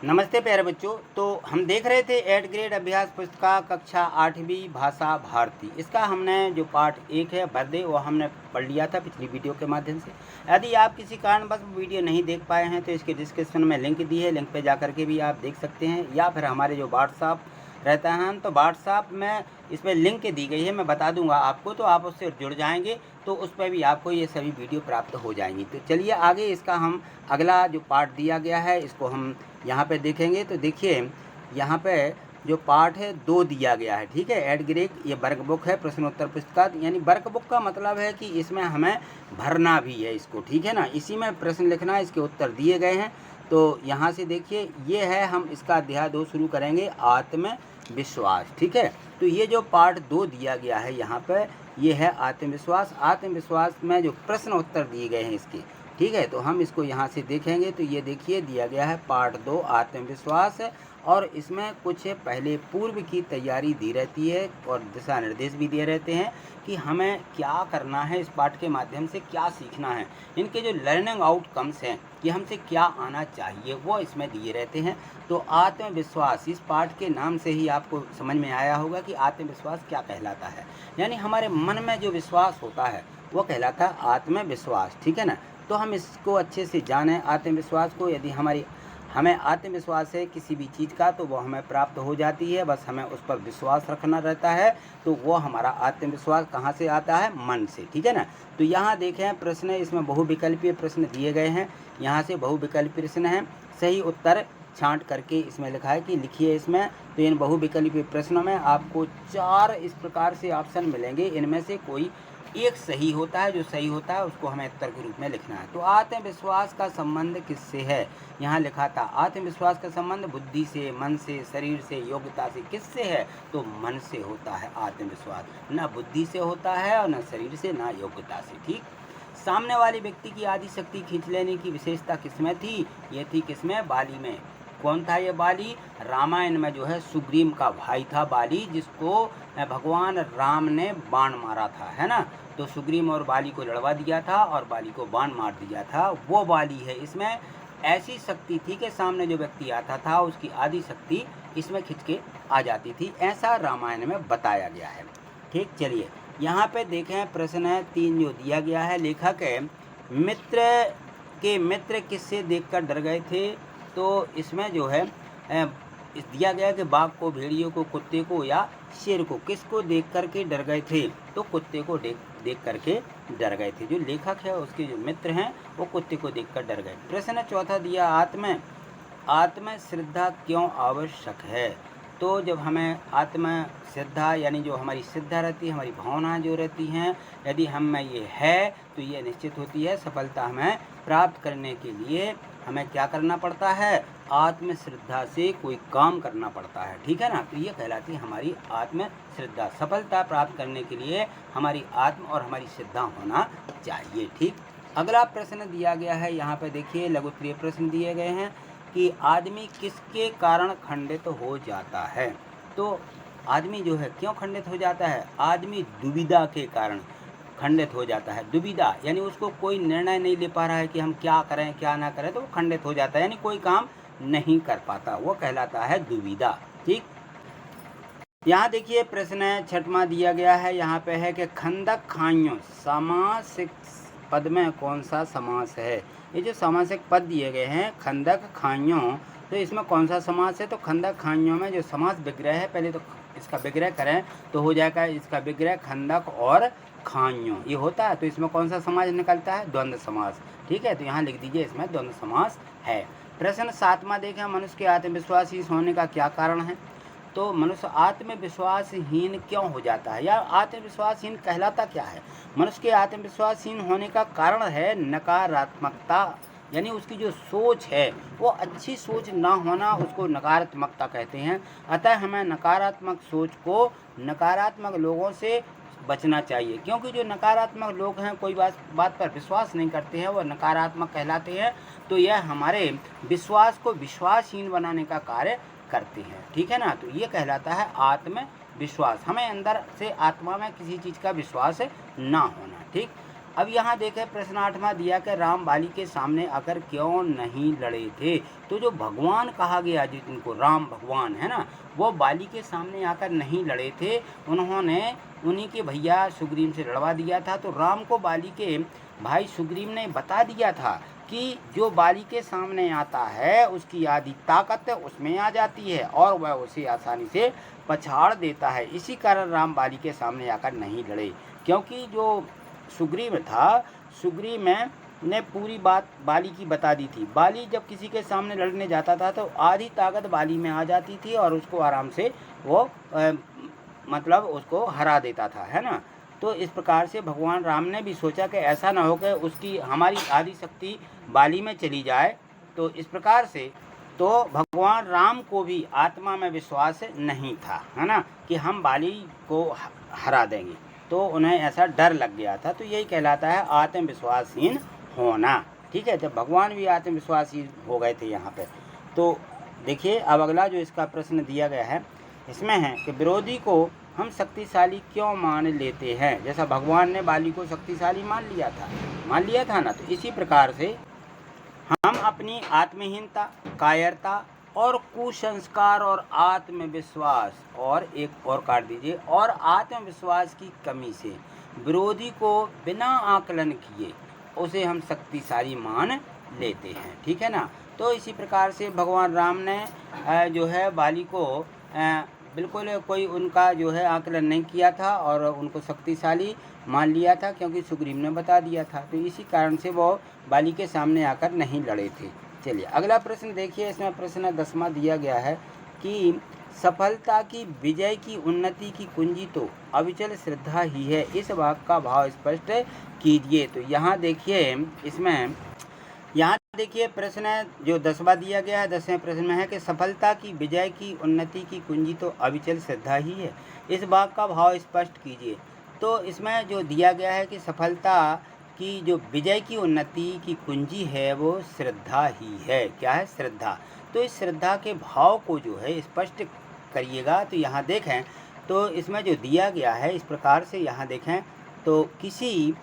नमस्ते प्यारे बच्चों। तो हम देख रहे थे 8 ग्रेड अभ्यास पुस्तिका कक्षा 8वीं भाषा भारती। इसका हमने जो पाठ 1 है बर्दे वो हमने पढ़ लिया था पिछली वीडियो के माध्यम से। यदि आप किसी कारणवश वीडियो नहीं देख पाए हैं तो इसके डिस्क्रिप्शन में लिंक दी है, लिंक पे जा कर के भी आप देख सकते हैं, या फिर हमारे जो व्हाट्सअप रहता है तो व्हाट्सअप में इसमें लिंक दी गई है, मैं बता दूंगा आपको, तो आप उससे जुड़ जाएंगे तो उस पर भी आपको ये सभी वीडियो प्राप्त हो जाएंगी। तो चलिए आगे इसका हम अगला जो पाठ दिया गया है इसको हम यहाँ पे देखेंगे। तो देखिए यहाँ पे जो पाठ है 2 दिया गया है, ठीक है। एड ग्रेड ये वर्क बुक है, प्रश्नोत्तर पुस्तिका, यानी वर्क बुक का मतलब है कि इसमें हमें भरना भी है इसको, ठीक है ना। इसी में प्रश्न लिखना है, इसके उत्तर दिए गए हैं। तो यहाँ से देखिए ये है, हम इसका अध्याय 2 शुरू करेंगे, आत्मविश्वास, ठीक है। तो ये जो पाठ 2 दिया गया है यहाँ पे ये है आत्मविश्वास। आत्मविश्वास में जो प्रश्न उत्तर दिए गए हैं इसके, ठीक है। तो हम इसको यहाँ से देखेंगे। तो ये देखिए दिया गया है पार्ट 2 आत्मविश्वास, और इसमें कुछ पहले पूर्व की तैयारी दी रहती है और दिशा निर्देश भी दिए रहते हैं कि हमें क्या करना है, इस पाठ के माध्यम से क्या सीखना है, इनके जो लर्निंग आउटकम्स हैं कि हमसे क्या आना चाहिए वो इसमें दिए रहते हैं। तो आत्मविश्वास, इस पाठ के नाम से ही आपको समझ में आया होगा कि आत्मविश्वास क्या कहलाता है, यानी हमारे मन में जो विश्वास होता है वो कहलाता है आत्मविश्वास, ठीक है ना। तो हम इसको अच्छे से जानें आत्मविश्वास को। यदि हमें आत्मविश्वास है किसी भी चीज़ का तो वो हमें प्राप्त हो जाती है, बस हमें उस पर विश्वास रखना रहता है। तो वो हमारा आत्मविश्वास कहाँ से आता है? मन से, ठीक है ना। तो यहाँ देखें प्रश्न, इसमें बहुविकल्पीय प्रश्न दिए गए हैं। यहाँ से बहुविकल्पीय प्रश्न हैं, सही उत्तर छांट करके इसमें लिखा है कि लिखिए इसमें। तो इन बहुविकल्पीय प्रश्नों में आपको 4 इस प्रकार से ऑप्शन मिलेंगे, इनमें से कोई एक सही होता है, जो सही होता है उसको हमें उत्तर के रूप में लिखना है। तो आत्मविश्वास का संबंध किससे है? यहाँ लिखा था आत्मविश्वास का संबंध बुद्धि से, मन से, शरीर से, योग्यता से। किससे है? तो मन से होता है आत्मविश्वास, ना बुद्धि से होता है और ना शरीर से, ना योग्यता से, ठीक। सामने वाले व्यक्ति की आदि शक्ति खींच लेने की विशेषता किसमें थी? ये थी किसमें? बाली में। कौन था ये बाली? रामायण में जो है सुग्रीव का भाई था बाली, जिसको भगवान राम ने बाण मारा था, है ना। तो सुग्रीव और बाली को लड़वा दिया था और बाली को बाण मार दिया था, वो बाली है। इसमें ऐसी शक्ति थी कि सामने जो व्यक्ति आता था उसकी आदि शक्ति इसमें खिंच के आ जाती थी, ऐसा रामायण में बताया गया है, ठीक। चलिए यहाँ पे देखें प्रश्न 3 जो दिया गया है, लेखक है मित्र किससे देखकर डर गए थे? तो इसमें जो है दिया गया कि बाघ को, भेड़ियों को, कुत्ते को या शेर को, किसको देख कर के डर गए थे? तो कुत्ते को देख करके डर गए थे। जो लेखक है उसके जो मित्र हैं वो कुत्ते को देखकर डर गए। प्रश्न 4 दिया आत्म श्रद्धा क्यों आवश्यक है? तो जब हमें आत्म श्रद्धा यानी जो हमारी श्रद्धा रहती है, हमारी भावनाएं जो रहती हैं, यदि हम में ये है तो ये निश्चित होती है सफलता हमें प्राप्त करने के लिए हमें क्या करना पड़ता है? आत्म श्रद्धा से कोई काम करना पड़ता है, ठीक है ना। तो ये कहलाती है हमारी आत्म श्रद्धा। सफलता प्राप्त करने के लिए हमारी आत्म और हमारी श्रद्धा होना चाहिए, ठीक। अगला प्रश्न दिया गया है, यहाँ पे देखिए लघुत्तरीय प्रश्न दिए गए हैं कि आदमी किसके कारण खंडित हो जाता है? तो आदमी जो है क्यों खंडित हो जाता है? आदमी दुविधा के कारण खंडित हो जाता है। दुविधा यानी उसको कोई निर्णय नहीं ले पा रहा है कि हम क्या करें क्या ना करें, तो वो खंडित हो जाता है, यानी कोई काम नहीं कर पाता, वो कहलाता है दुविधा, ठीक। यहाँ देखिए प्रश्न 6वां दिया गया है, यहाँ पे है कि खंदक खाइयों सामासिक पद में कौन सा समास है? ये जो सामासिक पद दिए गए हैं खंदक खाइयों, तो इसमें कौन सा समास है? तो खंदक खाइयों में जो समास विग्रह है, पहले तो इसका विग्रह करें तो हो जाएगा इसका विग्रह खंदक और खाइयों, ये होता है। तो इसमें कौन सा समास निकलता है? द्वंद्व समास, ठीक है। तो यहाँ लिख दीजिए इसमें द्वंद्व समास है। प्रश्न 7वां देखें, मनुष्य के आत्मविश्वासहीन होने का क्या कारण है? तो मनुष्य आत्मविश्वासहीन क्यों हो जाता है, या आत्मविश्वासहीन कहलाता क्या है? मनुष्य के आत्मविश्वासहीन होने का कारण है नकारात्मकता, यानी उसकी जो सोच है वो अच्छी सोच ना होना, उसको नकारात्मकता कहते हैं। अतः हमें नकारात्मक सोच को, नकारात्मक लोगों से बचना चाहिए, क्योंकि जो नकारात्मक लोग हैं, कोई बात पर विश्वास नहीं करते हैं, वो नकारात्मक कहलाते हैं। तो यह हमारे विश्वास को विश्वासहीन बनाने का कार्य करते हैं, ठीक है ना। तो ये कहलाता है आत्मविश्वास, हमें अंदर से आत्मा में किसी चीज़ का विश्वास ना होना, ठीक। अब यहाँ देखें प्रश्न 8वां दिया कि राम बाली के सामने आकर क्यों नहीं लड़े थे। तो जो भगवान कहा गया जिनको राम भगवान है ना, वो बाली के सामने आकर नहीं लड़े थे, उन्होंने उन्हीं के भैया सुग्रीव से लड़वा दिया था। तो राम को बाली के भाई सुग्रीव ने बता दिया था कि जो बाली के सामने आता है उसकी आधी ताकत उसमें आ जाती है और वह उसे आसानी से पछाड़ देता है। इसी कारण राम बाली के सामने आकर नहीं लड़े, क्योंकि जो सुग्रीव था, सुग्रीव ने पूरी बात बाली की बता दी थी। बाली जब किसी के सामने लड़ने जाता था तो आधी ताकत बाली में आ जाती थी और उसको आराम से वो मतलब उसको हरा देता था, है ना। तो इस प्रकार से भगवान राम ने भी सोचा कि ऐसा ना हो कि उसकी हमारी आधी शक्ति बाली में चली जाए। तो इस प्रकार से तो भगवान राम को भी आत्मा में विश्वास नहीं था, है ना, कि हम बाली को हरा देंगे। तो उन्हें ऐसा डर लग गया था। तो यही कहलाता है आत्मविश्वासहीन होना। ठीक है, जब भगवान भी आत्मविश्वासहीन हो गए थे यहाँ पे। तो देखिए अब अगला जो इसका प्रश्न दिया गया है इसमें है कि विरोधी को हम शक्तिशाली क्यों मान लेते हैं। जैसा भगवान ने बाली को शक्तिशाली मान लिया था ना, तो इसी प्रकार से हम अपनी आत्महीनता, कायरता और कुसंस्कार और आत्मविश्वास और एक और काट दीजिए और आत्मविश्वास की कमी से विरोधी को बिना आकलन किए उसे हम शक्तिशाली मान लेते हैं। ठीक है ना। तो इसी प्रकार से भगवान राम ने जो है बाली को बिल्कुल कोई उनका जो है आकलन नहीं किया था और उनको शक्तिशाली मान लिया था, क्योंकि सुग्रीव ने बता दिया था। तो इसी कारण से वो बाली के सामने आकर नहीं लड़े थे। चलिए अगला प्रश्न देखिए, इसमें प्रश्न 10वां दिया गया है कि सफलता की, विजय की, उन्नति की कुंजी तो अविचल श्रद्धा ही है, इस वाक्य का भाव स्पष्ट कीजिए। तो यहाँ देखिए प्रश्न जो 10वां दिया गया है, 10वें प्रश्न में है कि सफलता की, विजय की, उन्नति की कुंजी तो अविचल श्रद्धा ही है, इस वाक्य का भाव स्पष्ट कीजिए। तो इसमें जो दिया गया है कि सफलता की, जो विजय की, उन्नति की कुंजी है वो श्रद्धा ही है। क्या है? श्रद्धा। तो इस श्रद्धा के भाव को जो है स्पष्ट करिएगा। तो यहाँ देखें तो इसमें जो दिया गया है इस प्रकार से यहाँ देखें तो किसी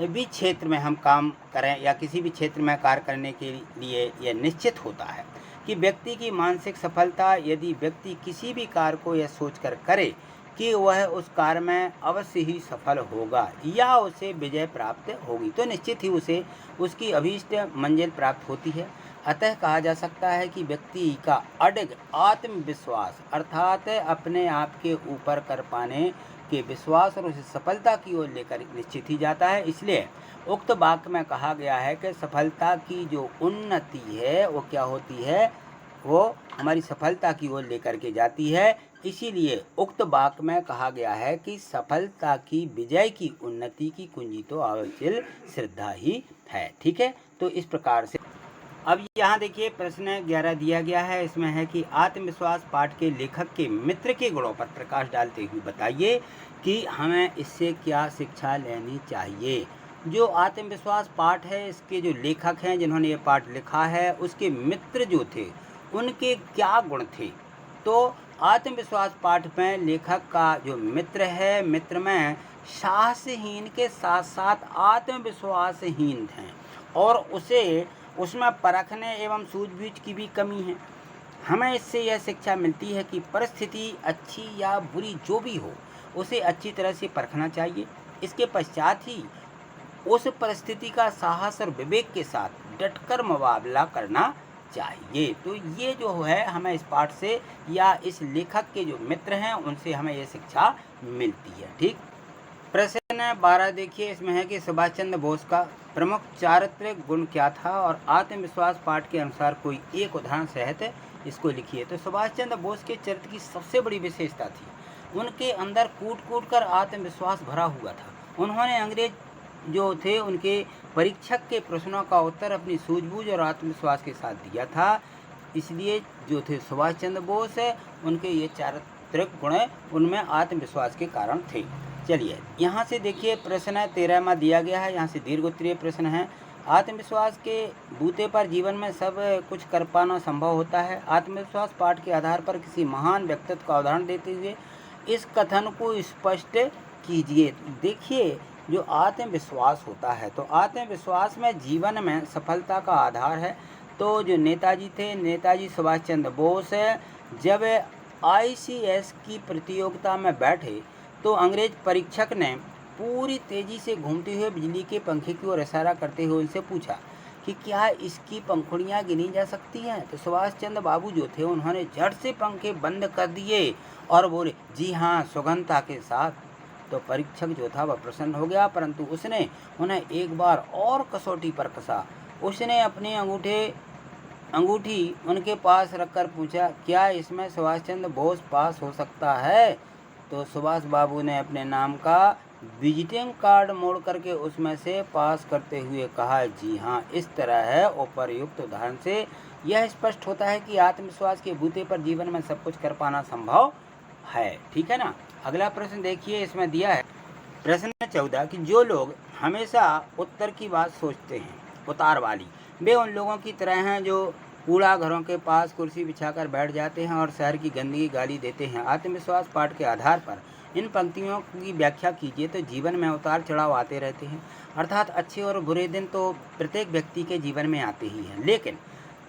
भी क्षेत्र में हम काम करें या किसी भी क्षेत्र में कार्य करने के लिए यह निश्चित होता है कि व्यक्ति की मानसिक सफलता, यदि व्यक्ति किसी भी कार्य को यह सोचकर करे कि वह उस कार्य में अवश्य ही सफल होगा या उसे विजय प्राप्त होगी, तो निश्चित ही उसे उसकी अभीष्ट मंजिल प्राप्त होती है। अतः कहा जा सकता है कि व्यक्ति का अडिग आत्मविश्वास अर्थात अपने आप के ऊपर कर पाने के विश्वास और उसे सफलता की ओर लेकर निश्चित ही जाता है। इसलिए उक्त वाक्य में कहा गया है कि सफलता की जो उन्नति है वो क्या होती है, वो हमारी सफलता की ओर लेकर के जाती है। इसीलिए उक्त वाक्य में कहा गया है कि सफलता की, विजय की, उन्नति की कुंजी तो अविचल श्रद्धा ही है। ठीक है, तो इस प्रकार से अब यहाँ देखिए प्रश्न 11 दिया गया है। इसमें है कि आत्मविश्वास पाठ के लेखक के मित्र के गुणों पर प्रकाश डालते हुए बताइए कि हमें इससे क्या शिक्षा लेनी चाहिए। जो आत्मविश्वास पाठ है इसके जो लेखक हैं जिन्होंने ये पाठ लिखा है उसके मित्र जो थे उनके क्या गुण थे। तो आत्मविश्वास पाठ में लेखक का जो मित्र है, मित्र में साहसहीन के साथ साथ आत्मविश्वासहीन हैं और उसमें परखने एवं सूझबूझ की भी कमी है। हमें इससे यह शिक्षा मिलती है कि परिस्थिति अच्छी या बुरी जो भी हो उसे अच्छी तरह से परखना चाहिए। इसके पश्चात ही उस परिस्थिति का साहस और विवेक के साथ डटकर मुकाबला करना चाहिए। तो ये जो है हमें इस पाठ से या इस लेखक के जो मित्र हैं उनसे हमें ये शिक्षा मिलती है। ठीक, प्रश्न 12 देखिए, इसमें है कि सुभाष चंद्र बोस का प्रमुख चारित्रिक गुण क्या था और आत्मविश्वास पाठ के अनुसार कोई एक उदाहरण सहित इसको लिखिए। तो सुभाष चंद्र बोस के चरित्र की सबसे बड़ी विशेषता थी उनके अंदर कूट कूट कर आत्मविश्वास भरा हुआ था। उन्होंने अंग्रेज जो थे उनके परीक्षक के प्रश्नों का उत्तर अपनी सूझबूझ और आत्मविश्वास के साथ दिया था। इसलिए जो थे सुभाष चंद्र बोस उनके ये चारित्रिक गुण उनमें आत्मविश्वास के कारण थे। चलिए यहाँ से देखिए प्रश्न 13वां दिया गया है। यहाँ से दीर्घ उत्तरीय प्रश्न है। आत्मविश्वास के बूते पर जीवन में सब कुछ कर पाना संभव होता है। आत्मविश्वास पाठ के आधार पर किसी महान व्यक्तित्व का उदाहरण देते हुए इस कथन को स्पष्ट कीजिए। देखिए जो आत्मविश्वास होता है, तो आत्मविश्वास में जीवन में सफलता का आधार है। तो जो नेताजी थे, नेताजी सुभाष चंद्र बोस, जब ICS की प्रतियोगिता में बैठे तो अंग्रेज परीक्षक ने पूरी तेजी से घूमते हुए बिजली के पंखे की ओर इशारा करते हुए उनसे पूछा कि क्या इसकी पंखुड़ियाँ गिनी जा सकती हैं। तो सुभाष चंद्र बाबू जो थे उन्होंने झट से पंखे बंद कर दिए और बोले, जी हाँ, सुगंधता के साथ। तो परीक्षक जो था वह प्रसन्न हो गया, परंतु उसने उन्हें एक बार और कसौटी पर कसा। उसने अपनी अंगूठी उनके पास रखकर पूछा, क्या इसमें सुभाष चंद्र बोस पास हो सकता है। तो सुभाष बाबू ने अपने नाम का विजिटिंग कार्ड मोड़ करके उसमें से पास करते हुए कहा, जी हाँ। इस तरह है उपर्युक्त उदाहरण से यह स्पष्ट होता है कि आत्मविश्वास के बूते पर जीवन में सब कुछ कर पाना संभव है। ठीक है ना। अगला प्रश्न देखिए, इसमें दिया है प्रश्न 14 कि जो लोग हमेशा उत्तर की बात सोचते हैं, उतार वाली, वे उन लोगों की तरह हैं जो कूड़ा घरों के पास कुर्सी बिछाकर बैठ जाते हैं और शहर की गंदगी गाली देते हैं। आत्मविश्वास पाठ के आधार पर इन पंक्तियों की व्याख्या कीजिए। तो जीवन में उतार चढ़ाव आते रहते हैं, अर्थात अच्छे और बुरे दिन तो प्रत्येक व्यक्ति के जीवन में आते ही हैं, लेकिन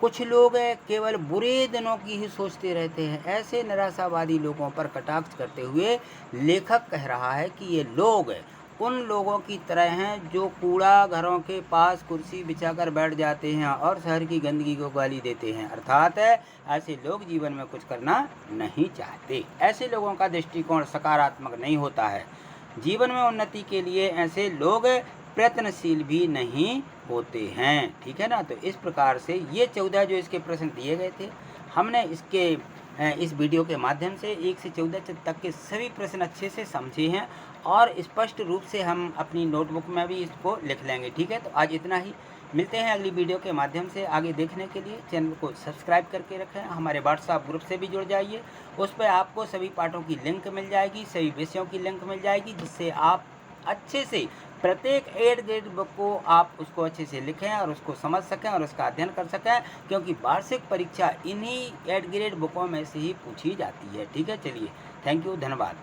कुछ लोग केवल बुरे दिनों की ही सोचते रहते हैं। ऐसे निराशावादी लोगों पर कटाक्ष करते हुए लेखक कह रहा है कि ये लोग उन लोगों की तरह हैं जो कूड़ा घरों के पास कुर्सी बिछाकर बैठ जाते हैं और शहर की गंदगी को गाली देते हैं, अर्थात ऐसे लोग जीवन में कुछ करना नहीं चाहते। ऐसे लोगों का दृष्टिकोण सकारात्मक नहीं होता है। जीवन में उन्नति के लिए ऐसे लोग प्रयत्नशील भी नहीं होते हैं। ठीक है ना। तो इस प्रकार से ये 14 जो इसके प्रश्न दिए गए थे, हमने इस वीडियो के माध्यम से 1 से 14 तक के सभी प्रश्न अच्छे से समझे हैं और स्पष्ट रूप से हम अपनी नोटबुक में भी इसको लिख लेंगे। ठीक है। तो आज इतना ही, मिलते हैं अगली वीडियो के माध्यम से। आगे देखने के लिए चैनल को सब्सक्राइब करके रखें। हमारे व्हाट्सएप ग्रुप से भी जुड़ जाइए, उस पर आपको सभी पाठों की लिंक मिल जाएगी, सभी विषयों की लिंक मिल जाएगी, जिससे आप अच्छे से प्रत्येक 8 ग्रेड बुक को आप उसको अच्छे से लिखें और उसको समझ सकें और उसका अध्ययन कर सकें, क्योंकि वार्षिक परीक्षा इन्हीं 8 ग्रेड बुकों में से ही पूछी जाती है। ठीक है। चलिए, थैंक यू, धन्यवाद।